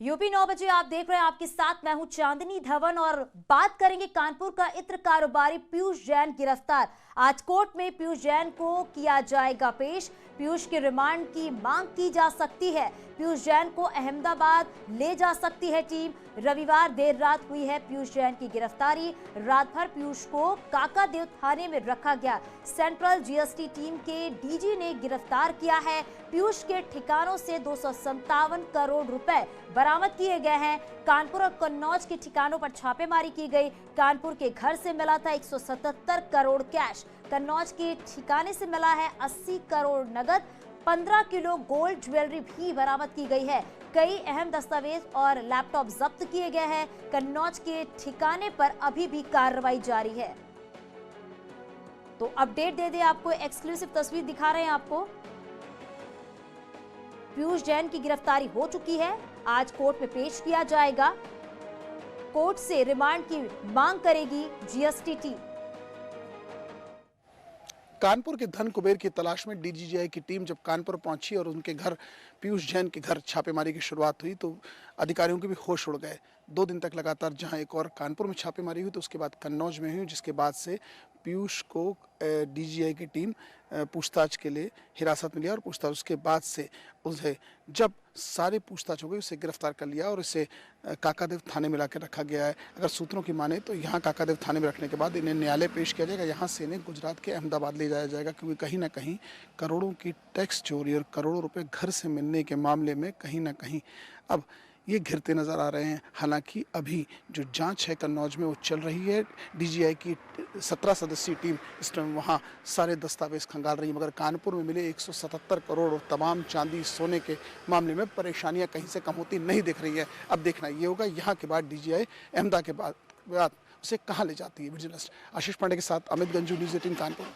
UP 9 बजे आप देख रहे हैं, आपके साथ मैं हूं चांदनी धवन और बात करेंगे कानपुर का इत्र कारोबारी पीयूष जैन गिरफ्तार। आज कोर्ट में पीयूष जैन को किया जाएगा पेश। पीयूष के रिमांड की मांग की जा सकती है। पीयूष जैन को अहमदाबाद ले जा सकती है टीम। रविवार देर रात हुई है पीयूष जैन की गिरफ्तारी। रात भर पीयूष को काकादेव थाने में रखा गया। सेंट्रल जीएसटी टीम के डीजी ने गिरफ्तार किया है। पीयूष के ठिकानों से 257 करोड़ रुपए बरामद किए गए हैं। कानपुर और कन्नौज के ठिकानों पर छापेमारी की गई। कानपुर के घर से मिला था 177 करोड़ कैश। कन्नौज के ठिकाने से मिला है 80 करोड़ नगद। 15 किलो गोल्ड ज्वेलरी भी बरामद की गई है। कई अहम दस्तावेज और लैपटॉप जब्त किए गए हैं। कन्नौज के ठिकाने पर अभी भी कार्रवाई जारी है। तो अपडेट दे दे, आपको एक्सक्लूसिव तस्वीर दिखा रहे हैं आपको। पीयूष जैन की गिरफ्तारी हो चुकी है। आज कोर्ट में पेश किया जाएगा। कोर्ट से रिमांड की मांग करेगी जीएसटी टीम। कानपुर के धन कुबेर की तलाश में डीजीजीआई की टीम जब कानपुर पहुंची और उनके घर पीयूष जैन के घर छापेमारी की शुरुआत हुई तो अधिकारियों के भी होश उड़ गए। 2 दिन तक लगातार जहां एक और कानपुर में छापेमारी हुई तो उसके बाद कन्नौज में हुई, जिसके बाद से पीयूष को डीजीजीआई की टीम पूछताछ के लिए हिरासत में लिया और पूछताछ उसके बाद से उसे जब सारी पूछताछ हो गई उसे गिरफ्तार कर लिया और इसे काकादेव थाने में लाकर रखा गया है। अगर सूत्रों की माने तो यहाँ काकादेव थाने में रखने के बाद इन्हें न्यायालय पेश किया जाएगा। यहाँ से इन्हें गुजरात के अहमदाबाद ले जाया जाएगा, क्योंकि कहीं ना कहीं करोड़ों की टैक्स चोरी और करोड़ों रुपए घर से मिलने के मामले में कहीं ना कहीं अब ये घिरते नजर आ रहे हैं। हालांकि अभी जो जांच है कन्नौज में वो चल रही है। डीजीआई की 17 सदस्यीय टीम इस टाइम वहाँ सारे दस्तावेज खंगाल रही है, मगर कानपुर में मिले 177 करोड़ और तमाम चांदी सोने के मामले में परेशानियां कहीं से कम होती नहीं दिख रही है। अब देखना ये होगा यहाँ के बाद डीजीआई अहमदा के बाद उसे कहाँ ले जाती है। विजिलेंस आशीष पांडे के साथ अमित गंजू, न्यूज़ 18 कानपुर।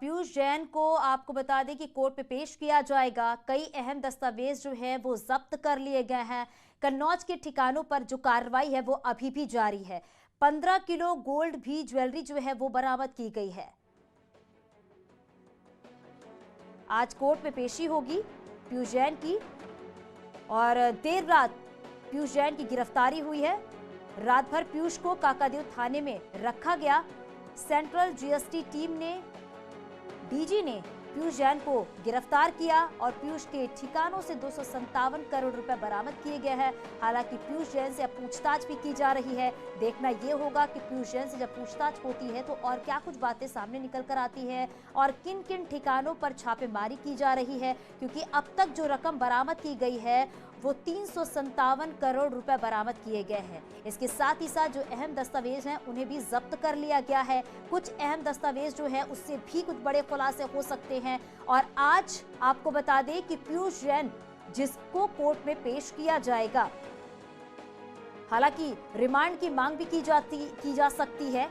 पीयूष जैन को आपको बता दें कि कोर्ट पे पेश किया जाएगा। कई अहम दस्तावेज जो है वो जब्त कर लिए गए हैं। कन्नौज के ठिकानों पर जो कार्रवाई है वो अभी भी जारी है। 15 किलो गोल्ड भी ज्वेलरी जो है वो बरामद की गई है। आज कोर्ट में पेशी होगी पीयूष जैन की और देर रात पीयूष जैन की गिरफ्तारी हुई है। रात भर पीयूष को काकादेव थाने में रखा गया। सेंट्रल जीएसटी टीम ने डीजी ने पीयूष जैन को गिरफ्तार किया और पीयूष के ठिकानों से 257 करोड़ रुपए बरामद किए गए हैं। हालांकि पीयूष जैन से अब पूछताछ भी की जा रही है। देखना यह होगा कि पीयूष जैन से जब पूछताछ होती है तो और क्या कुछ बातें सामने निकल कर आती है और किन किन ठिकानों पर छापेमारी की जा रही है, क्योंकि अब तक जो रकम बरामद की गई है वो 357 करोड़ रुपए बरामद किए गए हैं। इसके साथ ही साथ जो अहम दस्तावेज हैं उन्हें भी जब्त कर लिया गया है। कुछ अहम दस्तावेज जो है उससे भी कुछ बड़े खुलासे हो सकते हैं। और आज आपको बता दें कि पीयूष जैन जिसको कोर्ट में पेश किया जाएगा, हालांकि रिमांड की मांग भी की जा सकती है।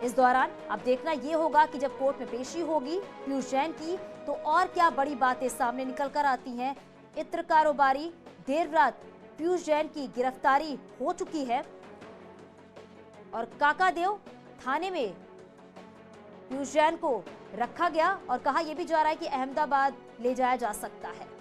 इस दौरान अब देखना यह होगा कि जब कोर्ट में पेशी होगी पीयूष जैन की तो और क्या बड़ी बातें सामने निकल कर आती हैं। इत्र कारोबारी देर रात पीयूष जैन की गिरफ्तारी हो चुकी है और काकादेव थाने में पीयूष जैन को रखा गया और कहा यह भी जा रहा है कि अहमदाबाद ले जाया जा सकता है।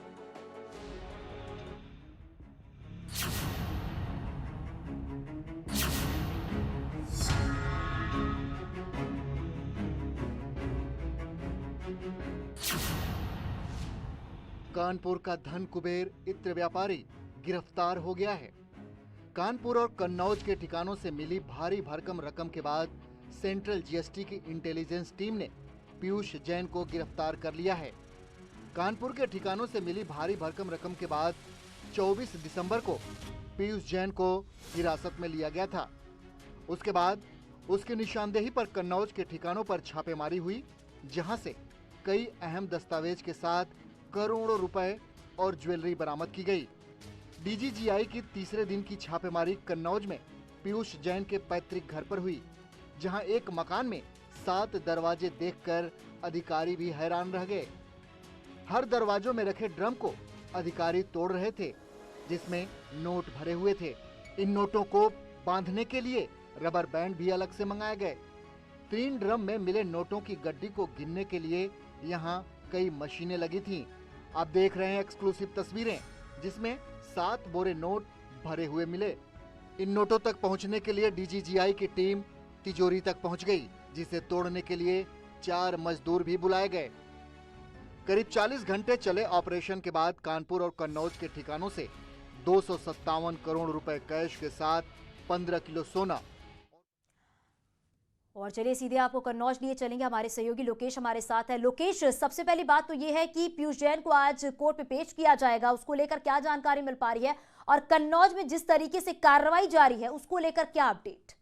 कानपुर का धन कुबेर इत्र व्यापारी गिरफ्तार हो गया है। कानपुर और कन्नौज के ठिकानों से मिली भारी भरकम रकम के बाद सेंट्रल जीएसटी की इंटेलिजेंस टीम ने पीयूष जैन को गिरफ्तार कर लिया है। कानपुर के ठिकानों से मिली भारी भरकम रकम के बाद 24 दिसंबर को पीयूष जैन को हिरासत में लिया गया था। उसके बाद उसकी निशानदेही पर कन्नौज के ठिकानों पर छापेमारी हुई, जहां से कई अहम दस्तावेज के साथ करोड़ों रुपए और ज्वेलरी बरामद की गई। डीजीजीआई की तीसरे दिन की छापेमारी कन्नौज में पीयूष जैन के पैतृक घर पर हुई, जहां एक मकान में 7 दरवाजे देखकर अधिकारी भी हैरान रह गए। हर दरवाजों में रखे ड्रम को अधिकारी तोड़ रहे थे, जिसमें नोट भरे हुए थे। इन नोटों को बांधने के लिए रबर बैंड भी अलग से मंगाए गए। 3 ड्रम में मिले नोटों की गड्डी को गिनने के लिए यहाँ कई मशीनें लगी थीं। आप देख रहे हैं एक्सक्लूसिव तस्वीरें। जिसमें 7 बोरे नोट भरे हुए मिले। इन नोटों तक पहुंचने के लिए डीजीजीआई की टीम तिजोरी तक पहुंच गई, जिसे तोड़ने के लिए 4 मजदूर भी बुलाए गए। करीब 40 घंटे चले ऑपरेशन के बाद कानपुर और कन्नौज के ठिकानों से 257 करोड़ रुपए कैश के साथ 15 किलो सोना। और चलिए सीधे आपको कन्नौज लिए चलेंगे, हमारे सहयोगी लोकेश हमारे साथ है। लोकेश, सबसे पहली बात तो ये है कि पीयूष जैन को आज कोर्ट में पेश किया जाएगा, उसको लेकर क्या जानकारी मिल पा रही है, और कन्नौज में जिस तरीके से कार्रवाई जारी है उसको लेकर क्या अपडेट?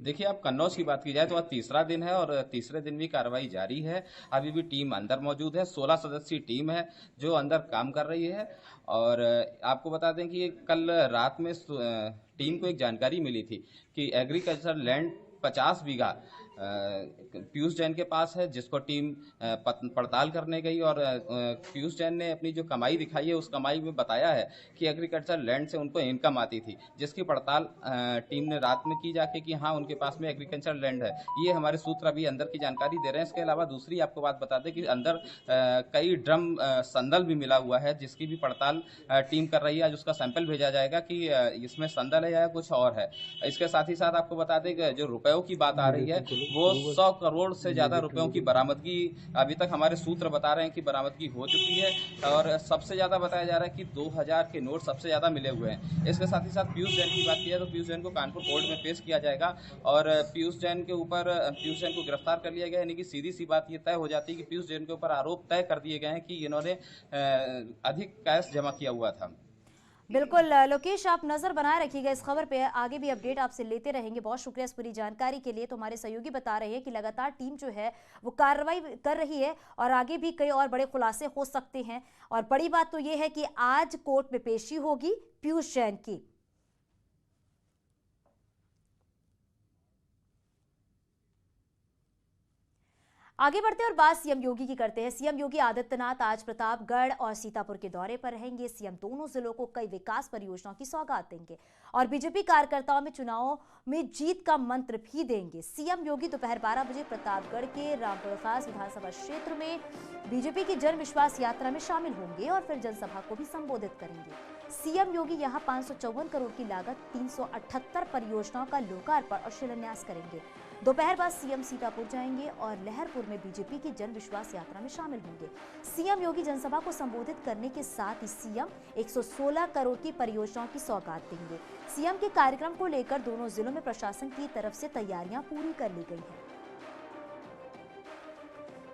देखिए, अब कन्नौज की बात की जाए तो आज तीसरा दिन है और तीसरे दिन भी कार्रवाई जारी है। अभी भी टीम अंदर मौजूद है, 16 सदस्यीय टीम है जो अंदर काम कर रही है। और आपको बता दें कि कल रात में टीम को एक जानकारी मिली थी कि एग्रीकल्चर लैंड 50 बीघा पीयूष जैन के पास है, जिसको टीम पड़ताल करने गई। और पीयूष जैन ने अपनी जो कमाई दिखाई है उस कमाई में बताया है कि एग्रीकल्चर लैंड से उनको इनकम आती थी, जिसकी पड़ताल टीम ने रात में की जाके कि हाँ उनके पास में एग्रीकल्चर लैंड है। ये हमारे सूत्र अभी अंदर की जानकारी दे रहे हैं। इसके अलावा दूसरी आपको बात बता दें कि अंदर कई ड्रम संदल भी मिला हुआ है, जिसकी भी पड़ताल टीम कर रही है। आज उसका सैंपल भेजा जाएगा कि इसमें संदल है या कुछ और है। इसके साथ ही साथ आपको बता दें कि जो रुपयों की बात आ रही है वो 100 करोड़ से ज्यादा रुपयों की बरामदगी अभी तक हमारे सूत्र बता रहे हैं कि बरामदगी हो चुकी है। और सबसे ज्यादा बताया जा रहा है कि 2000 के नोट सबसे ज्यादा मिले हुए हैं। इसके साथ ही साथ पीयूष जैन की बात की जाए तो पीयूष जैन को कानपुर कोर्ट में पेश किया जाएगा और पीयूष जैन के ऊपर पीयूष जैन को गिरफ्तार कर लिया गया। यानी कि सीधी सी बात ये तय हो जाती है कि पीयूष जैन के ऊपर आरोप तय कर दिए गए हैं कि इन्होंने अधिक कैश जमा किया हुआ था। बिल्कुल लोकेश, आप नजर बनाए रखिएगा इस खबर पे, आगे भी अपडेट आपसे लेते रहेंगे। बहुत शुक्रिया इस पूरी जानकारी के लिए। तो हमारे सहयोगी बता रहे हैं कि लगातार टीम जो है वो कार्रवाई कर रही है और आगे भी कई और बड़े खुलासे हो सकते हैं। और बड़ी बात तो ये है कि आज कोर्ट में पेशी होगी पीयूष जैन की। आगे बढ़ते हैं और बात सीएम योगी की करते हैं। सीएम योगी आदित्यनाथ आज प्रतापगढ़ और सीतापुर के दौरे पर रहेंगे। सीएम दोनों जिलों को कई विकास परियोजनाओं की सौगात देंगे और बीजेपी कार्यकर्ताओं में चुनावों में जीत का मंत्र भी देंगे। सीएम योगी दोपहर 12 बजे प्रतापगढ़ के रामपुर खास विधानसभा क्षेत्र में बीजेपी की जन विश्वास यात्रा में शामिल होंगे और फिर जनसभा को भी संबोधित करेंगे। सीएम योगी यहां 554 करोड़ की लागत 378 परियोजनाओं का लोकार्पण और शिलान्यास करेंगे। दोपहर बाद सीएम सीतापुर जाएंगे और लहरपुर में बीजेपी की जन विश्वास यात्रा में शामिल होंगे। सीएम योगी जनसभा को संबोधित करने के साथ ही सीएम 116 करोड़ की परियोजनाओं की सौगात देंगे। सीएम के कार्यक्रम को लेकर दोनों जिलों में प्रशासन की तरफ से तैयारियां पूरी कर ली गई हैं।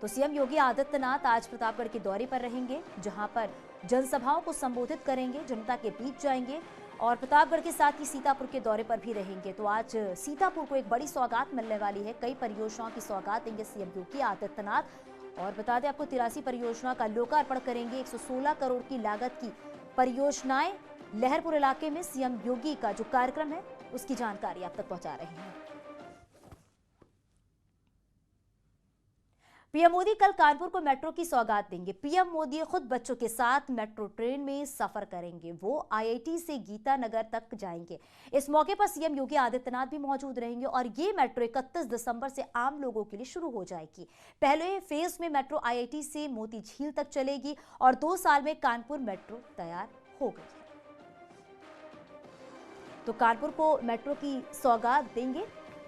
तो सीएम योगी आदित्यनाथ आज प्रतापगढ़ के दौरे पर रहेंगे, जहां पर जनसभाओं को संबोधित करेंगे, जनता के बीच जाएंगे और प्रतापगढ़ के साथ ही सीतापुर के दौरे पर भी रहेंगे। तो आज सीतापुर को एक बड़ी सौगात मिलने वाली है, कई परियोजनाओं की सौगात देंगे सीएम योगी आदित्यनाथ। और बता दें आपको 83 परियोजना का लोकार्पण करेंगे। 116 करोड़ की लागत की परियोजनाएं लहरपुर इलाके में सीएम योगी का जो कार्यक्रम है उसकी जानकारी आप तक पहुंचा रहे हैं। पीएम मोदी कल कानपुर को मेट्रो की सौगात देंगे। पीएम मोदी खुद बच्चों के साथ मेट्रो ट्रेन में सफर करेंगे। वो आईआईटी से गीता नगर तक जाएंगे। इस मौके पर सीएम योगी आदित्यनाथ भी मौजूद रहेंगे और ये मेट्रो 31 दिसंबर से आम लोगों के लिए शुरू हो जाएगी। पहले फेज में मेट्रो आईआईटी से मोती झील तक चलेगी और 2 साल में कानपुर मेट्रो तैयार हो गई है। तो कानपुर को मेट्रो की सौगात देंगे,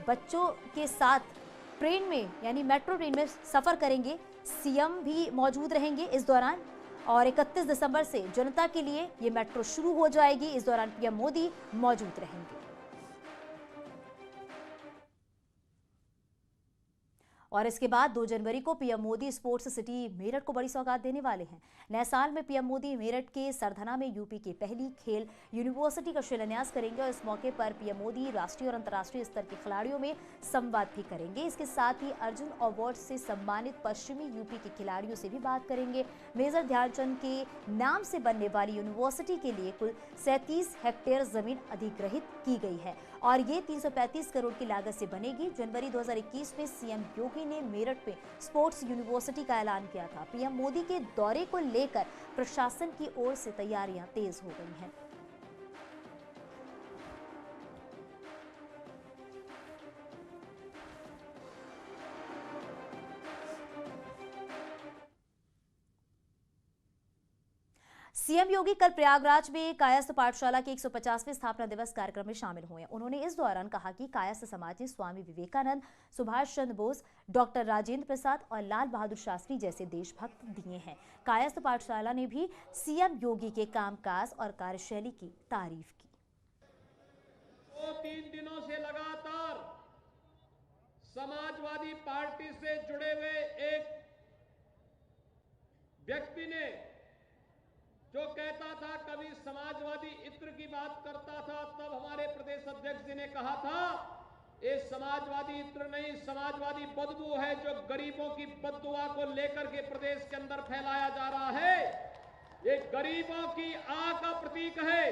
बच्चों के साथ ट्रेन में यानी मेट्रो ट्रेन में सफर करेंगे। सीएम भी मौजूद रहेंगे इस दौरान और 31 दिसंबर से जनता के लिए ये मेट्रो शुरू हो जाएगी। इस दौरान पीएम मोदी मौजूद रहेंगे। और इसके बाद 2 जनवरी को PM Modi sports city Meerut को बड़ी सौगात देने वाले हैं। नए साल में पीएम मोदी मेरठ के सरधना में यूपी की पहली खेल यूनिवर्सिटी का शिलान्यास करेंगे और इस मौके पर पीएम मोदी राष्ट्रीय और अंतर्राष्ट्रीय स्तर के खिलाड़ियों में संवाद भी करेंगे। इसके साथ ही अर्जुन अवार्ड से सम्मानित पश्चिमी यूपी के खिलाड़ियों से भी बात करेंगे। मेजर ध्यानचंद के नाम से बनने वाली यूनिवर्सिटी के लिए कुल 37 हेक्टेयर जमीन अधिग्रहित की गई है और ये 335 करोड़ की लागत से बनेगी। जनवरी 2021 में सीएम योगी ने मेरठ में स्पोर्ट्स यूनिवर्सिटी का ऐलान किया था। पीएम मोदी के दौरे को लेकर प्रशासन की ओर से तैयारियां तेज हो गई हैं। सीएम योगी कल प्रयागराज में कायस्थ पाठशाला के 150वें स्थापना दिवस कार्यक्रम में शामिल हुए। उन्होंने इस दौरान कहा कि कायस्थ समाज ने स्वामी विवेकानंद, सुभाष चंद्र बोस, डॉक्टर राजेंद्र प्रसाद और लाल बहादुर शास्त्री जैसे देशभक्त दिए हैं। कायस्थ पाठशाला ने भी सीएम योगी के कामकाज और कार्यशैली की तारीफ की। 2-3 दिनों से लगातार समाजवादी पार्टी से जुड़े हुए एक व्यक्ति ने जो कहता था, कभी समाजवादी इत्र की बात करता था, तब हमारे प्रदेश अध्यक्ष जी ने कहा था ये समाजवादी इत्र नहीं, समाजवादी बदबू है जो गरीबों की बददुआ को लेकर के प्रदेश के अंदर फैलाया जा रहा है। ये गरीबों की आह का प्रतीक है।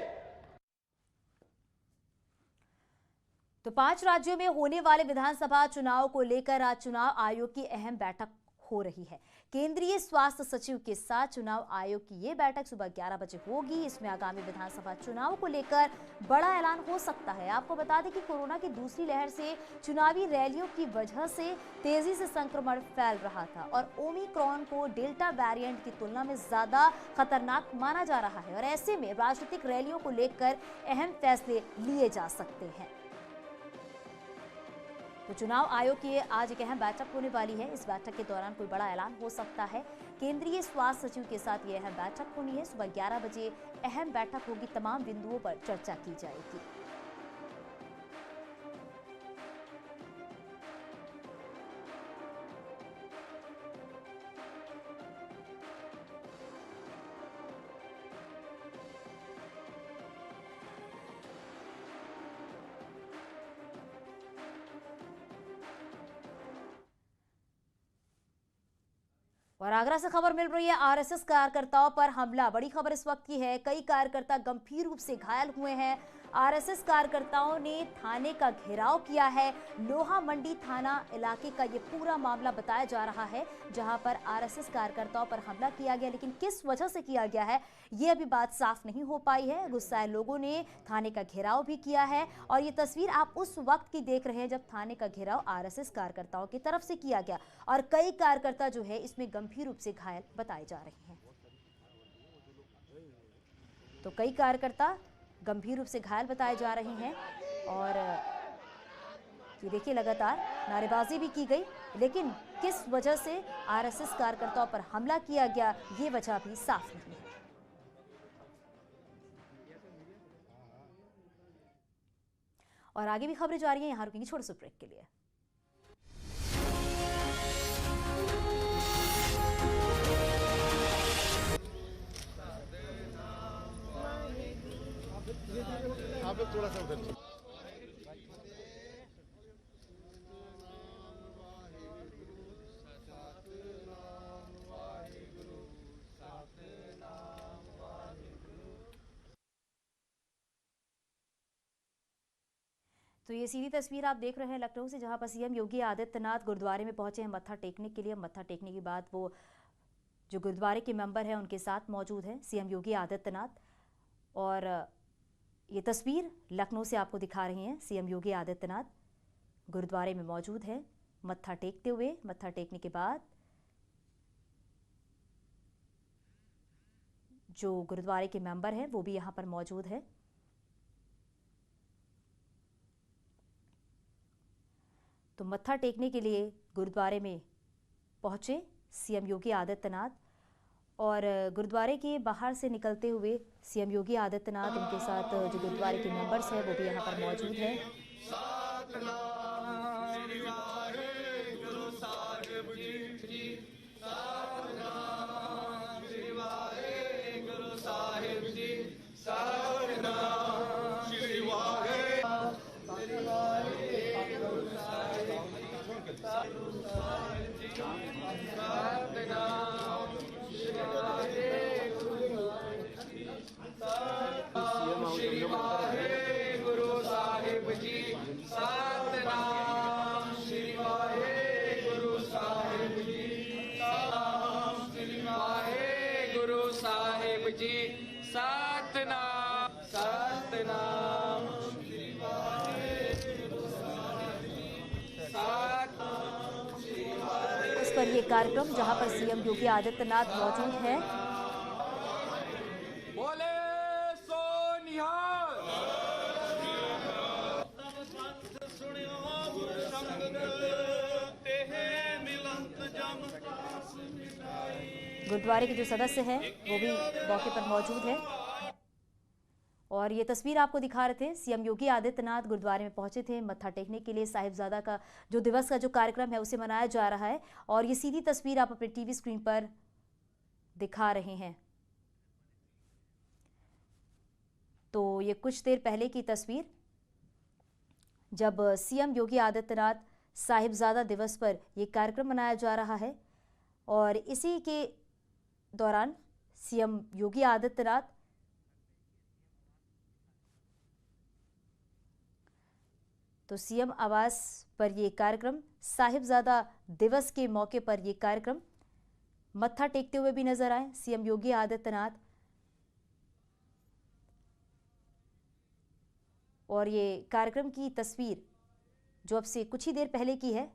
तो 5 राज्यों में होने वाले विधानसभा चुनाव को लेकर आज चुनाव आयोग की अहम बैठक हो रही है। केंद्रीय स्वास्थ्य सचिव के साथ चुनाव आयोग की ये बैठक सुबह 11 बजे होगी। इसमें आगामी विधानसभा चुनाव को लेकर बड़ा ऐलान हो सकता है। आपको बता दें कि कोरोना की दूसरी लहर से चुनावी रैलियों की वजह से तेजी से संक्रमण फैल रहा था और ओमिक्रॉन को डेल्टा वेरिएंट की तुलना में ज्यादा खतरनाक माना जा रहा है और ऐसे में राजनीतिक रैलियों को लेकर अहम फैसले लिए जा सकते हैं। तो चुनाव आयोग की आज एक अहम बैठक होने वाली है। इस बैठक के दौरान कोई बड़ा ऐलान हो सकता है। केंद्रीय स्वास्थ्य सचिव के साथ ये अहम बैठक होनी है। सुबह 11 बजे अहम बैठक होगी, तमाम बिंदुओं पर चर्चा की जाएगी। और आगरा से खबर मिल रही है, आरएसएस कार्यकर्ताओं पर हमला। बड़ी खबर इस वक्त की है, कई कार्यकर्ता गंभीर रूप से घायल हुए हैं। आरएसएस कार्यकर्ताओं ने थाने का घेराव किया है। लोहा मंडी थाना इलाके का ये पूरा मामला बताया जा रहा है, जहां पर आरएसएस कार्यकर्ताओं पर हमला किया गया, लेकिन किस वजह से किया गया है ये अभी बात साफ नहीं हो पाई है। गुस्साए लोगों ने थाने का घेराव भी किया है और ये तस्वीर आप उस वक्त की देख रहे हैं जब थाने का घेराव आरएसएस कार्यकर्ताओं की तरफ से किया गया और कई कार्यकर्ता जो है इसमें गंभीर रूप से घायल बताए जा रहे हैं। तो कई कार्यकर्ता गंभीर रूप से घायल बताए जा रहे हैं और ये देखिए लगातार नारेबाजी भी की गई, लेकिन किस वजह से आरएसएस कार्यकर्ताओं पर हमला किया गया ये वजह भी साफ नहीं है। और आगे भी खबरें जारी हैं, यहां रुकेंगे छोटे से ब्रेक के लिए। थोड़ा सा उधर तो ये सीधी तस्वीर आप देख रहे हैं लखनऊ से, जहां पर सीएम योगी आदित्यनाथ गुरुद्वारे में पहुंचे हैं मत्था टेकने के लिए। मत्था टेकने के बाद वो जो गुरुद्वारे के मेंबर हैं उनके साथ मौजूद हैं सीएम योगी आदित्यनाथ। और ये तस्वीर लखनऊ से आपको दिखा रही हैं, सीएम योगी आदित्यनाथ गुरुद्वारे में मौजूद हैं मत्था टेकते हुए। मत्था टेकने के बाद जो गुरुद्वारे के मेंबर हैं वो भी यहाँ पर मौजूद है। तो मत्था टेकने के लिए गुरुद्वारे में पहुंचे सीएम योगी आदित्यनाथ और गुरुद्वारे के बाहर से निकलते हुए सीएम योगी आदित्यनाथ उनके साथ जो गुरुद्वारे के मेंबर्स हैं वो भी यहाँ पर मौजूद हैं। इस पर यह कार्यक्रम जहां पर सीएम योगी आदित्यनाथ मौजूद हैं गुरुद्वारे के जो सदस्य हैं वो भी मौके पर मौजूद हैं। और ये तस्वीर आपको दिखा रहे थे, सीएम योगी आदित्यनाथ गुरुद्वारे में पहुंचे थे मत्था टेकने के लिए। साहिबजादा का जो दिवस का जो कार्यक्रम है उसे मनाया जा रहा है और ये सीधी तस्वीर आप अपने टीवी स्क्रीन पर दिखा रहे हैं। तो ये कुछ देर पहले की तस्वीर, जब सीएम योगी आदित्यनाथ साहिबजादा दिवस पर यह कार्यक्रम मनाया जा रहा है और इसी के दौरान सीएम योगी आदित्यनाथ तो सीएम आवास पर यह कार्यक्रम, साहिबजादा दिवस के मौके पर यह कार्यक्रम मत्था टेकते हुए भी नजर आए सीएम योगी आदित्यनाथ। और ये कार्यक्रम की तस्वीर जो अब से कुछ ही देर पहले की है,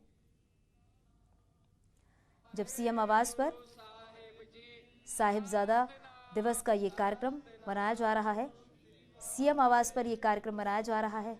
जब सीएम आवास पर साहिबजादा दिवस का ये कार्यक्रम मनाया जा रहा है। सीएम आवास पर यह कार्यक्रम मनाया जा रहा है।